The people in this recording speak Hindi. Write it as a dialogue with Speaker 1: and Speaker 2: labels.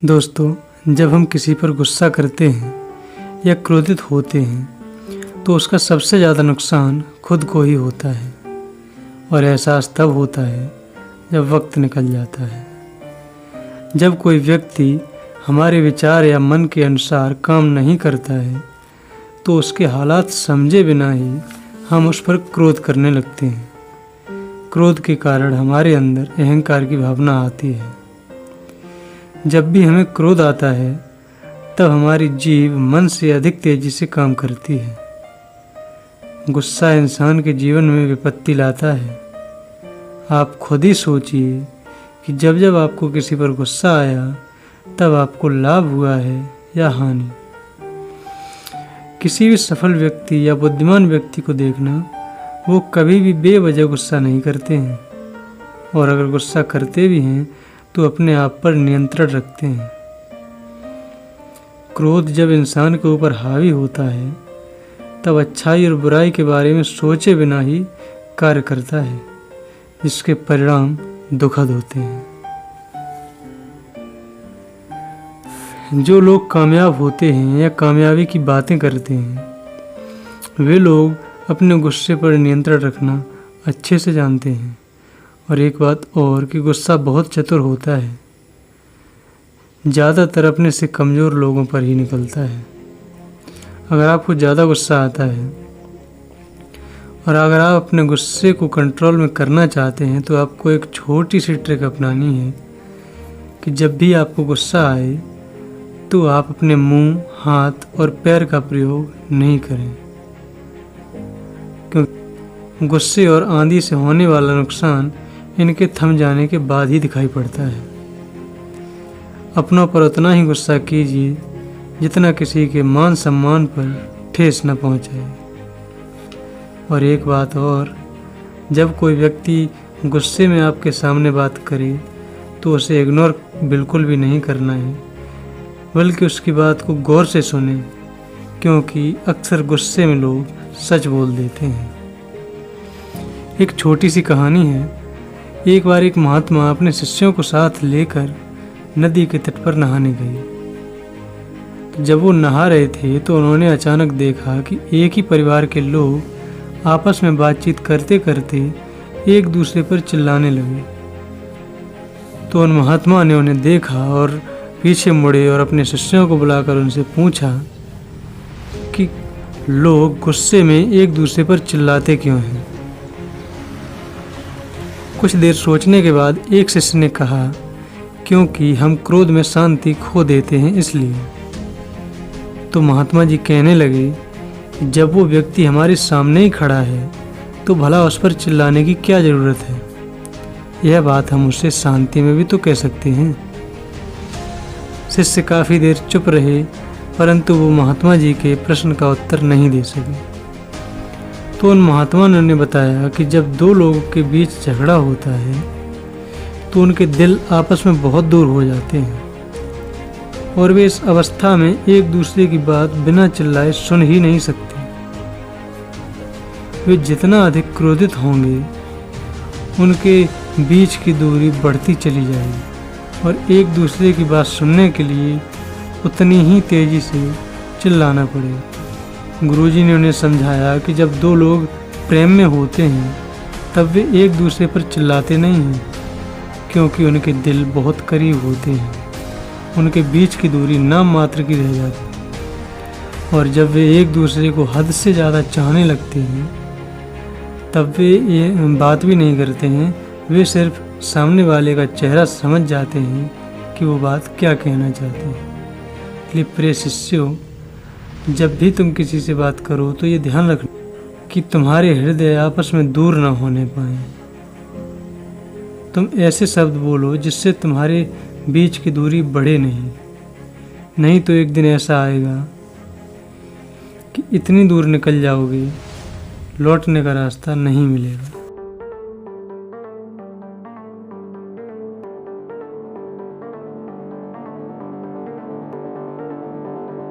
Speaker 1: दोस्तों, जब हम किसी पर गुस्सा करते हैं या क्रोधित होते हैं तो उसका सबसे ज़्यादा नुकसान खुद को ही होता है और एहसास तब होता है जब वक्त निकल जाता है। जब कोई व्यक्ति हमारे विचार या मन के अनुसार काम नहीं करता है तो उसके हालात समझे बिना ही हम उस पर क्रोध करने लगते हैं। क्रोध के कारण हमारे अंदर अहंकार की भावना आती है। जब भी हमें क्रोध आता है तब हमारी जीभ मन से अधिक तेजी से काम करती है। गुस्सा इंसान के जीवन में विपत्ति लाता है। आप खुद ही सोचिए कि जब जब आपको किसी पर गुस्सा आया तब आपको लाभ हुआ है या हानि। किसी भी सफल व्यक्ति या बुद्धिमान व्यक्ति को देखना, वो कभी भी बेवजह गुस्सा नहीं करते हैं और अगर गुस्सा करते भी हैं तो अपने आप पर नियंत्रण रखते हैं। क्रोध जब इंसान के ऊपर हावी होता है तब अच्छाई और बुराई के बारे में सोचे बिना ही कार्य करता है, जिसके परिणाम दुखद होते हैं। जो लोग कामयाब होते हैं या कामयाबी की बातें करते हैं, वे लोग अपने गुस्से पर नियंत्रण रखना अच्छे से जानते हैं। और एक बात और कि गुस्सा बहुत चतुर होता है, ज़्यादातर अपने से कमज़ोर लोगों पर ही निकलता है। अगर आपको ज़्यादा गुस्सा आता है और अगर आप अपने गुस्से को कंट्रोल में करना चाहते हैं तो आपको एक छोटी सी ट्रिक अपनानी है कि जब भी आपको गुस्सा आए तो आप अपने मुंह, हाथ और पैर का प्रयोग नहीं करें, क्योंकि गुस्से और आंधी से होने वाला नुकसान इनके थम जाने के बाद ही दिखाई पड़ता है। अपनों पर उतना ही गुस्सा कीजिए जितना किसी के मान सम्मान पर ठेस न पहुंचाए। और एक बात और, जब कोई व्यक्ति गुस्से में आपके सामने बात करे तो उसे इग्नोर बिल्कुल भी नहीं करना है, बल्कि उसकी बात को गौर से सुने, क्योंकि अक्सर गुस्से में लोग सच बोल देते हैं। एक छोटी सी कहानी है। एक बार एक महात्मा अपने शिष्यों को साथ लेकर नदी के तट पर नहाने गए। तो जब वो नहा रहे थे तो उन्होंने अचानक देखा कि एक ही परिवार के लोग आपस में बातचीत करते करते एक दूसरे पर चिल्लाने लगे। तो उन महात्मा ने उन्हें देखा और पीछे मुड़े और अपने शिष्यों को बुलाकर उनसे पूछा कि लोग गुस्से में एक दूसरे पर चिल्लाते क्यों हैं। कुछ देर सोचने के बाद एक शिष्य ने कहा, क्योंकि हम क्रोध में शांति खो देते हैं इसलिए। तो महात्मा जी कहने लगे कि जब वो व्यक्ति हमारे सामने ही खड़ा है तो भला उस पर चिल्लाने की क्या ज़रूरत है। यह बात हम उससे शांति में भी तो कह सकते हैं। शिष्य काफ़ी देर चुप रहे, परंतु वो महात्मा जी के प्रश्न का उत्तर नहीं दे सके। तो उन महात्मा ने उन्हें बताया कि जब दो लोगों के बीच झगड़ा होता है तो उनके दिल आपस में बहुत दूर हो जाते हैं और वे इस अवस्था में एक दूसरे की बात बिना चिल्लाए सुन ही नहीं सकते। वे जितना अधिक क्रोधित होंगे उनके बीच की दूरी बढ़ती चली जाएगी और एक दूसरे की बात सुनने के लिए उतनी ही तेजी से चिल्लाना पड़ेगा। गुरुजी ने उन्हें समझाया कि जब दो लोग प्रेम में होते हैं तब वे एक दूसरे पर चिल्लाते नहीं हैं, क्योंकि उनके दिल बहुत करीब होते हैं। उनके बीच की दूरी नाम मात्र की रह जाती है और जब वे एक दूसरे को हद से ज़्यादा चाहने लगते हैं तब वे ये बात भी नहीं करते हैं। वे सिर्फ सामने वाले का चेहरा समझ जाते हैं कि वो बात क्या कहना चाहते हैं। इसलिए प्रिय शिष्यों, जब भी तुम किसी से बात करो तो ये ध्यान रखना कि तुम्हारे हृदय आपस में दूर ना होने पाए। तुम ऐसे शब्द बोलो जिससे तुम्हारे बीच की दूरी बढ़े नहीं तो एक दिन ऐसा आएगा कि इतनी दूर निकल जाओगे, लौटने का रास्ता नहीं मिलेगा।